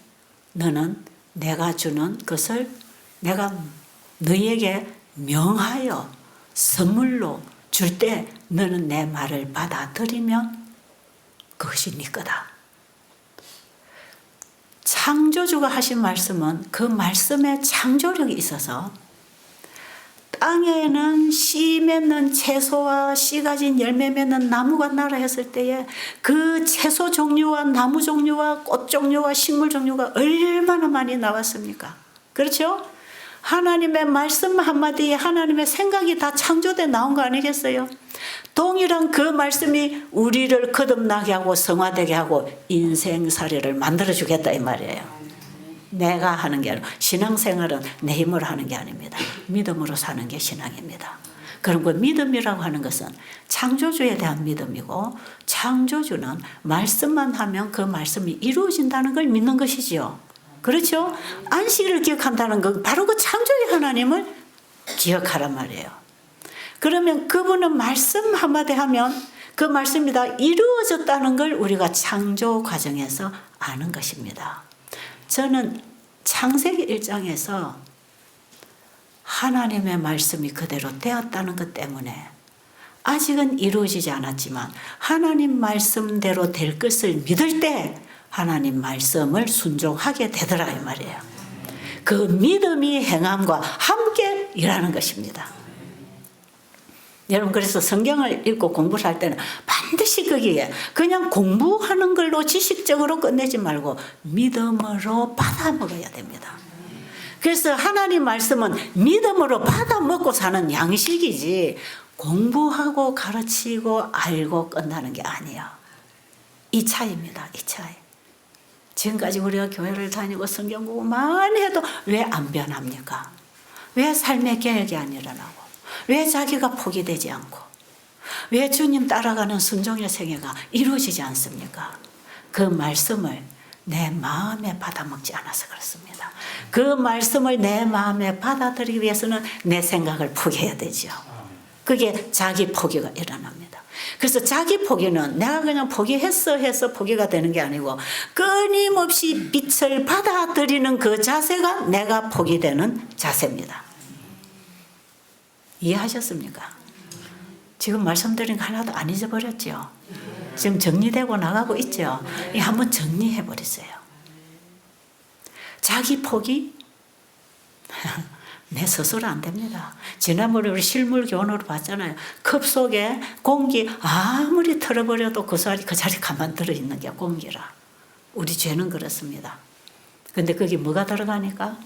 [SPEAKER 1] 너는 내가 주는 것을 내가 너에게 명하여 선물로 줄 때 너는 내 말을 받아들이면 그것이 네 거다. 창조주가 하신 말씀은 그 말씀에 창조력이 있어서 땅에는 씨 맺는 채소와 씨 가진 열매 맺는 나무가 나라 했을 때에 그 채소 종류와 나무 종류와 꽃 종류와 식물 종류가 얼마나 많이 나왔습니까? 그렇죠? 하나님의 말씀 한마디에 하나님의 생각이 다 창조돼 나온 거 아니겠어요? 동일한 그 말씀이 우리를 거듭나게 하고 성화되게 하고 인생살이를 만들어주겠다 이 말이에요. 내가 하는 게 아니라 신앙생활은 내 힘으로 하는 게 아닙니다. 믿음으로 사는 게 신앙입니다. 그런 그 믿음이라고 하는 것은 창조주에 대한 믿음이고, 창조주는 말씀만 하면 그 말씀이 이루어진다는 걸 믿는 것이지요. 그렇죠? 안식일을 기억한다는 건 바로 그 창조의 하나님을 기억하란 말이에요. 그러면 그분은 말씀 한마디 하면 그 말씀이 다 이루어졌다는 걸 우리가 창조 과정에서 아는 것입니다. 저는 창세기 1장에서 하나님의 말씀이 그대로 되었다는 것 때문에 아직은 이루어지지 않았지만 하나님 말씀대로 될 것을 믿을 때 하나님 말씀을 순종하게 되더라 이 말이에요. 그 믿음이 행함과 함께 일하는 것입니다. 여러분, 그래서 성경을 읽고 공부를 할 때는 반드시 거기에 그냥 공부하는 걸로 지식적으로 끝내지 말고 믿음으로 받아 먹어야 됩니다. 그래서 하나님 말씀은 믿음으로 받아 먹고 사는 양식이지 공부하고 가르치고 알고 끝나는 게 아니에요. 이 차이입니다. 이 차이. 지금까지 우리가 교회를 다니고 성경 공부 많이 해도 왜 안 변합니까? 왜 삶의 계획이 안 일어나고? 왜 자기가 포기되지 않고? 왜 주님 따라가는 순종의 생애가 이루어지지 않습니까? 그 말씀을 내 마음에 받아먹지 않아서 그렇습니다. 그 말씀을 내 마음에 받아들이기 위해서는 내 생각을 포기해야 되죠. 그게 자기 포기가 일어납니다. 그래서 자기 포기는 내가 그냥 포기했어 해서 포기가 되는 게 아니고 끊임없이 빛을 받아들이는 그 자세가 내가 포기되는 자세입니다. 이해하셨습니까? 지금 말씀드린 거 하나도 안 잊어버렸죠? 지금 정리되고 나가고 있죠? 한번 정리해 버리세요. 자기 포기? 내 스스로 안 됩니다. 지난번에 우리 실물 교훈으로 봤잖아요. 컵 속에 공기 아무리 털어버려도 그 자리 가만 들어있는 게 공기라. 우리 죄는 그렇습니다. 근데 거기 뭐가 들어가니까?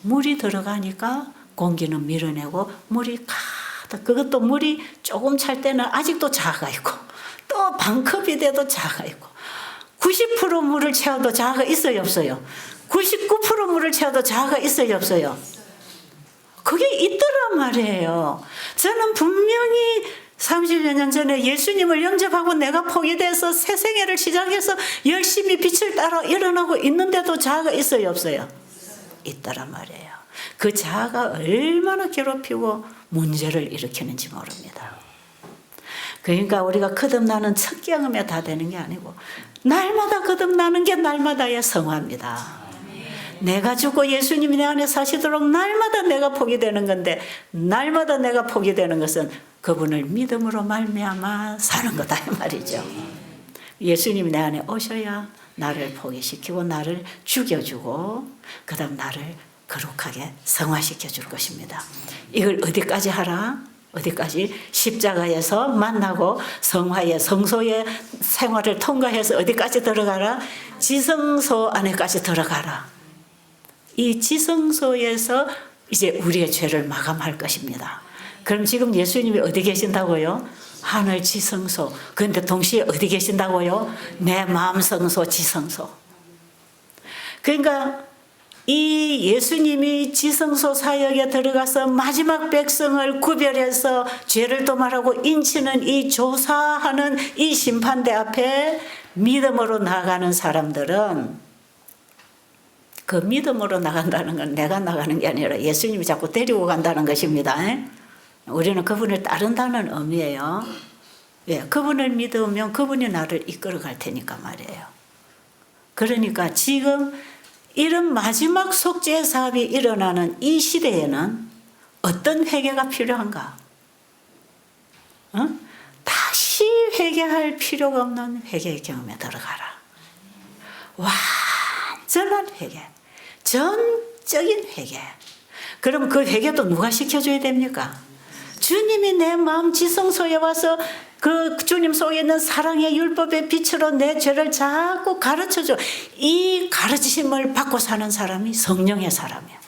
[SPEAKER 1] 물이 들어가니까 공기는 밀어내고 물이 가득, 그것도 물이 조금 찰 때는 아직도 자아가 있고 또 반컵이 돼도 자아가 있고 90% 물을 채워도 자아가 있어요 없어요? 99% 물을 채워도 자아가 있어요 없어요? 그게 있더란 말이에요. 저는 분명히 30여 년 전에 예수님을 영접하고 내가 포기돼서 새 생애를 시작해서 열심히 빛을 따라 일어나고 있는데도 자아가 있어요 없어요? 있더란 말이에요. 그 자아가 얼마나 괴롭히고 문제를 일으키는지 모릅니다. 그러니까 우리가 거듭나는 첫 경험에 다 되는 게 아니고 날마다 거듭나는 게 날마다의 성화입니다. 내가 죽고 예수님이 내 안에 사시도록 날마다 내가 포기되는 건데 날마다 내가 포기되는 것은 그분을 믿음으로 말미암아 사는 거다 이 말이죠. 예수님이 내 안에 오셔야 나를 포기시키고 나를 죽여주고 그 다음 나를 거룩하게 성화시켜 줄 것입니다. 이걸 어디까지 하라? 어디까지? 십자가에서 만나고 성화의 성소의 생활을 통과해서 어디까지 들어가라? 지성소 안에까지 들어가라. 이 지성소에서 이제 우리의 죄를 마감할 것입니다. 그럼 지금 예수님이 어디 계신다고요? 하늘 지성소. 그런데 동시에 어디 계신다고요? 내 마음 성소 지성소. 그러니까 이 예수님이 지성소 사역에 들어가서 마지막 백성을 구별해서 죄를 도말하고 인치는 이 조사하는 이 심판대 앞에 믿음으로 나아가는 사람들은 그 믿음으로 나간다는 건 내가 나가는 게 아니라 예수님이 자꾸 데리고 간다는 것입니다. 우리는 그분을 따른다는 의미예요. 왜? 그분을 믿으면 그분이 나를 이끌어 갈 테니까 말이에요. 그러니까 지금 이런 마지막 속죄 사업이 일어나는 이 시대에는 어떤 회개가 필요한가? 다시 회개할 필요가 없는 회개의 경험에 들어가라. 완전한 회개, 전적인 회개. 그럼 그 회개도 누가 시켜줘야 됩니까? 주님이 내 마음 지성소에 와서 그 주님 속에 있는 사랑의 율법의 빛으로 내 죄를 자꾸 가르쳐줘. 이 가르침을 받고 사는 사람이 성령의 사람이야.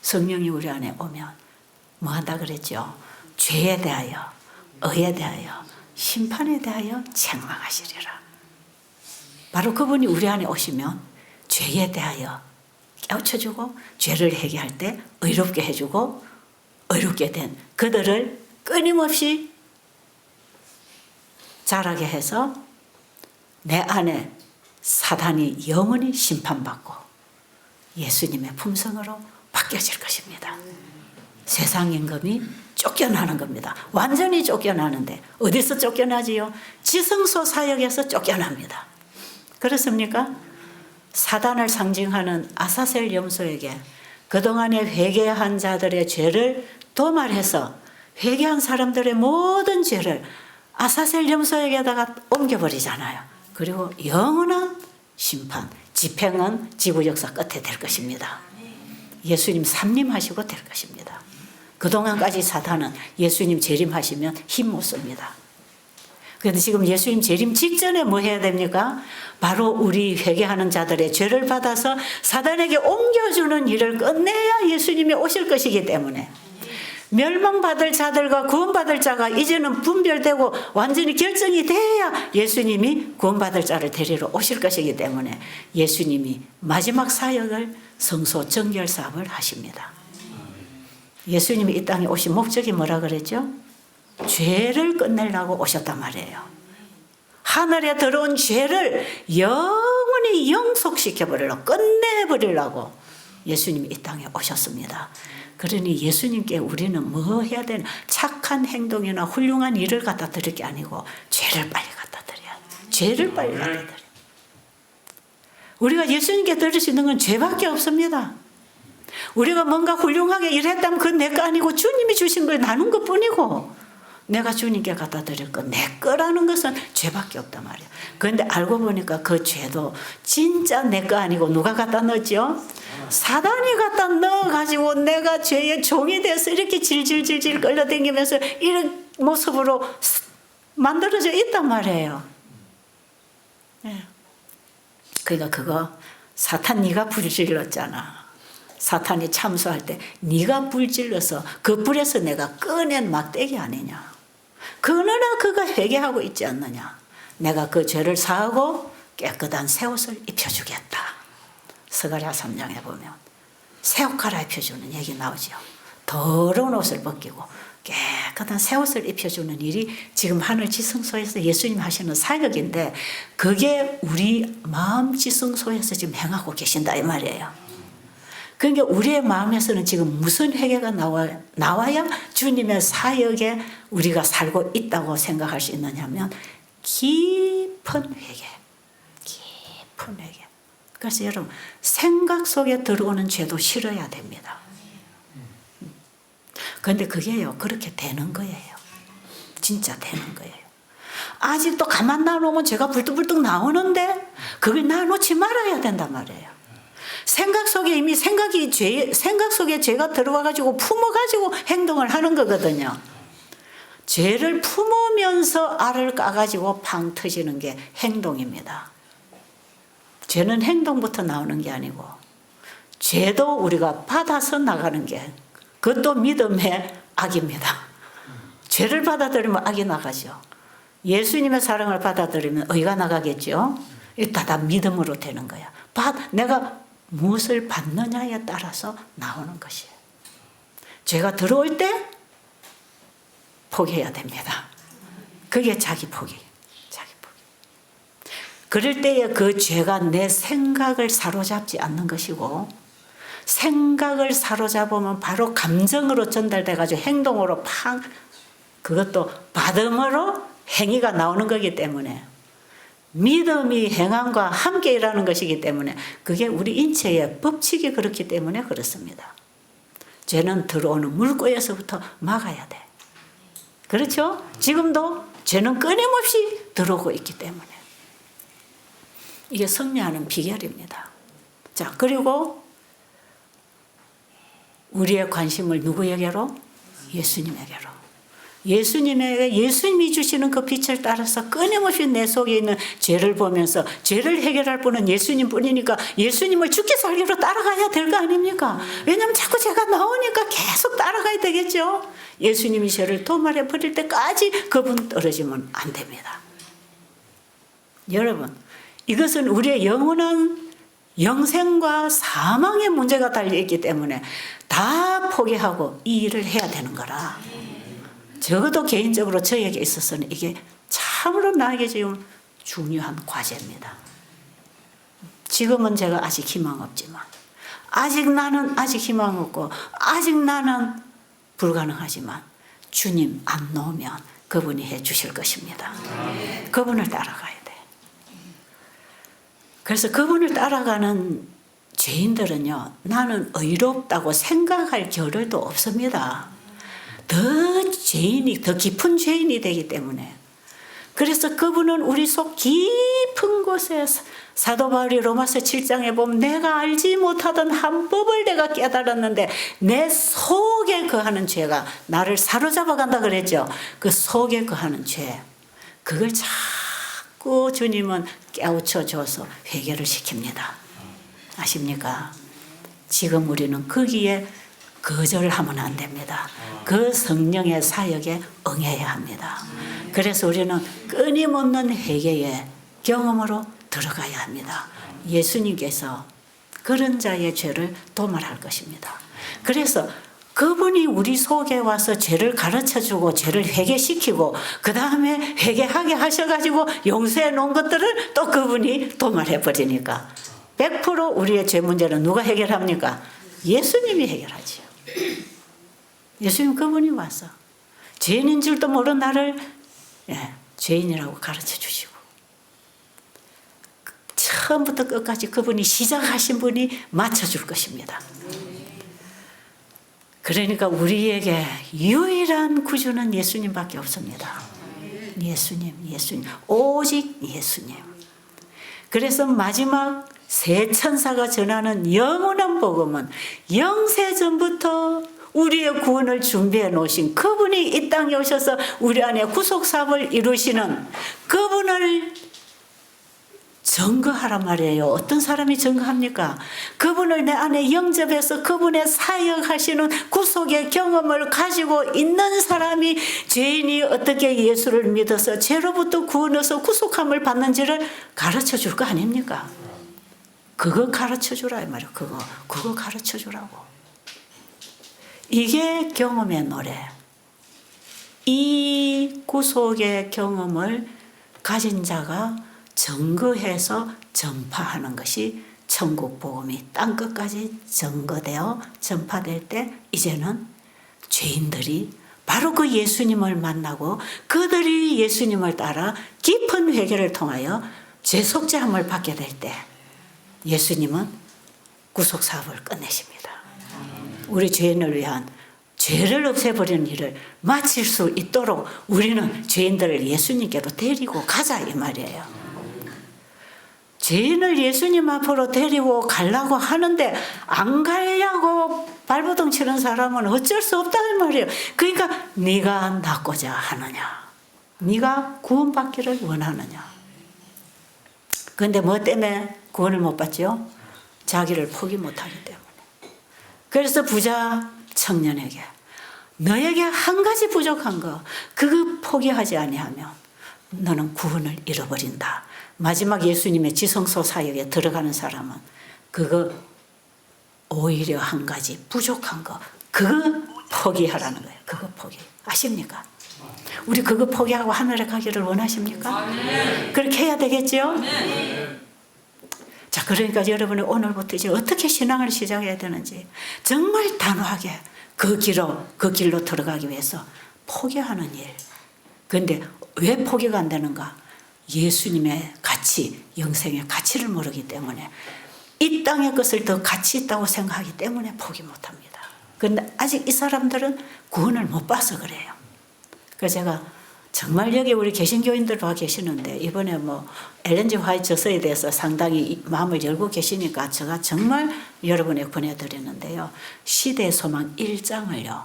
[SPEAKER 1] 성령이 우리 안에 오면 뭐 한다 그랬죠? 죄에 대하여, 의에 대하여, 심판에 대하여 책망하시리라. 바로 그분이 우리 안에 오시면 죄에 대하여 깨우쳐주고 죄를 회개할 때 의롭게 해주고 의롭게 된 그들을 끊임없이 자라게 해서 내 안에 사단이 영원히 심판받고 예수님의 품성으로 바뀌어질 것입니다. 세상 임금이 쫓겨나는 겁니다. 완전히 쫓겨나는데 어디서 쫓겨나지요? 지성소 사역에서 쫓겨납니다. 그렇습니까? 사단을 상징하는 아사셀 염소에게 그동안에 회개한 자들의 죄를 도말해서 회개한 사람들의 모든 죄를 아사셀 염소에게다가 옮겨버리잖아요. 그리고 영원한 심판, 집행은 지구 역사 끝에 될 것입니다. 예수님 삼림하시고 될 것입니다. 그동안까지 사탄은 예수님 재림하시면 힘 못 씁니다. 그런데 지금 예수님 재림 직전에 뭐 해야 됩니까? 바로 우리 회개하는 자들의 죄를 받아서 사단에게 옮겨주는 일을 끝내야 예수님이 오실 것이기 때문에 멸망받을 자들과 구원받을 자가 이제는 분별되고 완전히 결정이 돼야 예수님이 구원받을 자를 데리러 오실 것이기 때문에 예수님이 마지막 사역을 성소 정결 사업을 하십니다. 예수님이 이 땅에 오신 목적이 뭐라 그랬죠? 죄를 끝내려고 오셨단 말이에요. 하늘에 들어온 죄를 영원히 영속시켜버리려고 끝내버리려고 예수님이 이 땅에 오셨습니다. 그러니 예수님께 우리는 뭐 해야 되나? 착한 행동이나 훌륭한 일을 갖다 드릴 게 아니고 죄를 빨리 갖다 드려야 돼. 죄를 빨리 갖다 드려. 우리가 예수님께 드릴 수 있는 건 죄밖에 없습니다. 우리가 뭔가 훌륭하게 일했다면 그건 내 거 아니고 주님이 주신 걸 나눈 것뿐이고 내가 주님께 갖다 드릴 건 내 거라는 것은 죄밖에 없단 말이야. 그런데 알고 보니까 그 죄도 진짜 내 거 아니고 누가 갖다 넣었죠? 사단이 갖다 넣어가지고 내가 죄의 종이 돼서 이렇게 질질질질 끌려다니면서 이런 모습으로 만들어져 있단 말이에요. 그러니까 그거 사탄 네가 불질렀잖아. 사탄이 참소할 때 네가 불질러서 그 불에서 내가 꺼낸 막대기 아니냐. 그러나 그가 회개하고 있지 않느냐. 내가 그 죄를 사하고 깨끗한 새 옷을 입혀주겠다. 스가랴 3장에 보면 새 옷 갈아입혀주는 얘기 나오죠. 더러운 옷을 벗기고 깨끗한 새 옷을 입혀주는 일이 지금 하늘 지성소에서 예수님 하시는 사역인데 그게 우리 마음 지성소에서 지금 행하고 계신다 이 말이에요. 그러니까 우리의 마음에서는 지금 무슨 회개가 나와야 주님의 사역에 우리가 살고 있다고 생각할 수 있느냐면 깊은 회개. 깊은 회개. 그래서 여러분 생각 속에 들어오는 죄도 싫어야 됩니다. 그런데 그게요 그렇게 되는 거예요. 진짜 되는 거예요. 아직도 가만 놔놓으면 죄가 불뚝불뚝 나오는데 그걸 놔놓지 말아야 된단 말이에요. 생각 속에 이미 생각 속에 죄가 들어와가지고 품어가지고 행동을 하는 거거든요. 죄를 품으면서 알을 까가지고 팡 터지는 게 행동입니다. 죄는 행동부터 나오는 게 아니고 죄도 우리가 받아서 나가는 게 그것도 믿음의 악입니다. 죄를 받아들이면 악이 나가죠. 예수님의 사랑을 받아들이면 의가 나가겠죠. 다 믿음으로 되는 거야. 내가 무엇을 받느냐에 따라서 나오는 것이에요. 죄가 들어올 때 포기해야 됩니다. 그게 자기 포기. 그럴 때에 그 죄가 내 생각을 사로잡지 않는 것이고 생각을 사로잡으면 바로 감정으로 전달돼가지고 행동으로 그것도 받음으로 행위가 나오는 거기 때문에 믿음이 행함과 함께 일하는 것이기 때문에 그게 우리 인체의 법칙이 그렇기 때문에 그렇습니다. 죄는 들어오는 물꼬에서부터 막아야 돼. 그렇죠? 지금도 죄는 끊임없이 들어오고 있기 때문에 이게 승리하는 비결입니다. 자, 그리고 우리의 관심을 누구에게로? 예수님에게로. 예수님이 주시는 그 빛을 따라서 끊임없이 내 속에 있는 죄를 보면서 죄를 해결할 분은 예수님 뿐이니까 예수님을 죽기 살기로 따라가야 될 거 아닙니까? 왜냐하면 자꾸 죄가 나오니까 계속 따라가야 되겠죠. 예수님이 죄를 도말해 버릴 때까지 그분 떨어지면 안 됩니다. 여러분, 이것은 우리의 영원한 영생과 사망의 문제가 달려있기 때문에 다 포기하고 이 일을 해야 되는 거라. 적어도 개인적으로 저에게 있어서는 이게 참으로 나에게 지금 중요한 과제입니다. 지금은 제가 아직 희망 없지만 아직 희망 없고 아직 나는 불가능하지만 주님 안 놓으면 그분이 해 주실 것입니다. 그분을 따라가야 돼. 그래서 그분을 따라가는 죄인들은요, 나는 의롭다고 생각할 겨를도 없습니다. 더 깊은 죄인이 되기 때문에. 그래서 그분은 우리 속 깊은 곳에 사도 바울이 로마서 7장에 보면 내가 알지 못하던 한 법을 내가 깨달았는데 내 속에 거하는 죄가 나를 사로잡아 간다 그랬죠. 그 속에 거하는 죄, 그걸 자꾸 주님은 깨우쳐 줘서 해결을 시킵니다. 아십니까? 지금 우리는 거기에 거절하면 안 됩니다. 그 성령의 사역에 응해야 합니다. 그래서 우리는 끊임없는 회개의 경험으로 들어가야 합니다. 예수님께서 그런 자의 죄를 도말할 것입니다. 그래서 그분이 우리 속에 와서 죄를 가르쳐주고 죄를 회개시키고 그 다음에 회개하게 하셔가지고 용서해 놓은 것들을 또 그분이 도말해버리니까 100% 우리의 죄 문제는 누가 해결합니까? 예수님이 해결하지요. 예수님 그분이 와서 죄인인 줄도 모르는 나를 죄인이라고 가르쳐 주시고 처음부터 끝까지 그분이 시작하신 분이 맞춰줄 것입니다. 그러니까 우리에게 유일한 구주는 예수님밖에 없습니다. 예수님, 오직 예수님. 그래서 마지막 새 천사가 전하는 영원한 복음은 영세전부터 우리의 구원을 준비해 놓으신 그분이 이 땅에 오셔서 우리 안에 구속사업을 이루시는 그분을 증거하란 말이에요. 어떤 사람이 증거합니까? 그분을 내 안에 영접해서 그분의 사역하시는 구속의 경험을 가지고 있는 사람이 죄인이 어떻게 예수를 믿어서 죄로부터 구원해서 구속함을 받는지를 가르쳐 줄 거 아닙니까? 그거 가르쳐 주라 이 말이에요. 그거 가르쳐 주라고. 이게 경험의 노래. 이 구속의 경험을 가진 자가 증거해서 전파하는 것이 천국 복음이 땅끝까지 증거되어 전파될 때 이제는 죄인들이 바로 그 예수님을 만나고 그들이 예수님을 따라 깊은 회개를 통하여 죄 속죄함을 받게 될 때 예수님은 구속 사업을 끝내십니다. 우리 죄인을 위한 죄를 없애버리는 일을 마칠 수 있도록 우리는 죄인들을 예수님께로 데리고 가자 이 말이에요. 죄인을 예수님 앞으로 데리고 가려고 하는데 안 가려고 발버둥 치는 사람은 어쩔 수 없다 이 말이에요. 그러니까 네가 낫고자 하느냐, 네가 구원받기를 원하느냐. 그런데 뭐 때문에 구원을 못 받죠? 자기를 포기 못하기 때문에. 그래서 부자 청년에게 너에게 한 가지 부족한 거 그거 포기하지 아니하면 너는 구원을 잃어버린다. 마지막 예수님의 지성소 사역에 들어가는 사람은 그거 오히려 한 가지 부족한 거 그거 포기하라는 거예요. 그거 포기. 아십니까? 우리 그거 포기하고 하늘에 가기를 원하십니까? 그렇게 해야 되겠죠? 자, 그러니까 여러분이 오늘부터 이제 어떻게 신앙을 시작해야 되는지 정말 단호하게 그 길로 들어가기 위해서 포기하는 일. 그런데 왜 포기가 안 되는가? 예수님의 가치, 영생의 가치를 모르기 때문에 이 땅의 것을 더 가치 있다고 생각하기 때문에 포기 못합니다. 그런데 아직 이 사람들은 구원을 못 봐서 그래요. 그래서 제가 정말 여기 우리 개신교인들 와 계시는데 이번에 뭐 엘렌 G 화이트 저서에 대해서 상당히 마음을 열고 계시니까 제가 정말 여러분에 권해드리는데요. 시대의 소망 1장을요.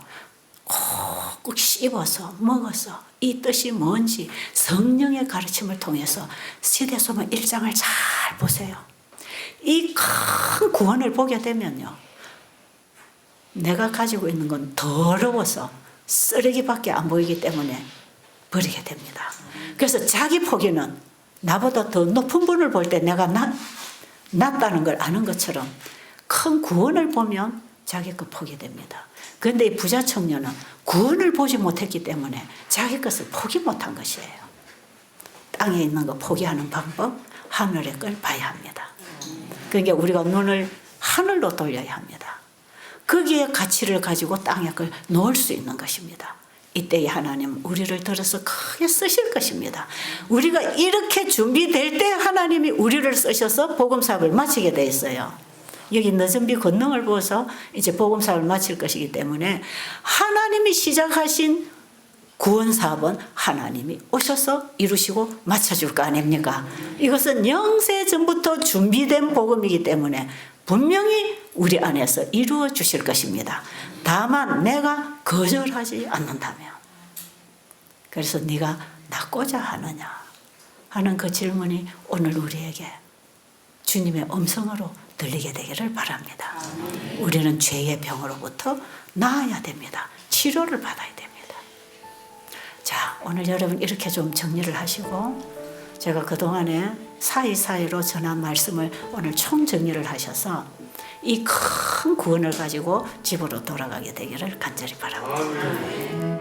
[SPEAKER 1] 꼭 씹어서 먹어서 이 뜻이 뭔지 성령의 가르침을 통해서 시대의 소망 1장을 잘 보세요. 이 큰 구원을 보게 되면요. 내가 가지고 있는 건 더러워서 쓰레기밖에 안 보이기 때문에 버리게 됩니다. 그래서 자기 포기는 나보다 더 높은 분을 볼 때 내가 낫다는 걸 아는 것처럼 큰 구원을 보면 자기 것 포기됩니다. 그런데 이 부자 청년은 구원을 보지 못했기 때문에 자기 것을 포기 못한 것이에요. 땅에 있는 거 포기하는 방법, 하늘의 걸 봐야 합니다. 그러니까 우리가 눈을 하늘로 돌려야 합니다. 거기에 가치를 가지고 땅의 걸 놓을 수 있는 것입니다. 이때에 하나님 우리를 들어서 크게 쓰실 것입니다. 우리가 이렇게 준비될 때 하나님이 우리를 쓰셔서 복음사업을 마치게 돼 있어요. 여기 늦은비 권능을 보아서 이제 복음사업을 마칠 것이기 때문에 하나님이 시작하신 구원사업은 하나님이 오셔서 이루시고 마쳐줄 거 아닙니까? 이것은 영세전부터 준비된 복음이기 때문에 분명히 우리 안에서 이루어 주실 것입니다. 다만 내가 거절하지 않는다면. 그래서 네가 낫고자 하느냐 하는 그 질문이 오늘 우리에게 주님의 음성으로 들리게 되기를 바랍니다. 우리는 죄의 병으로부터 나아야 됩니다. 치료를 받아야 됩니다. 자, 오늘 여러분 이렇게 좀 정리를 하시고 제가 그동안에 사이사이로 전한 말씀을 오늘 총정리를 하셔서 이 큰 구원을 가지고 집으로 돌아가게 되기를 간절히 바랍니다.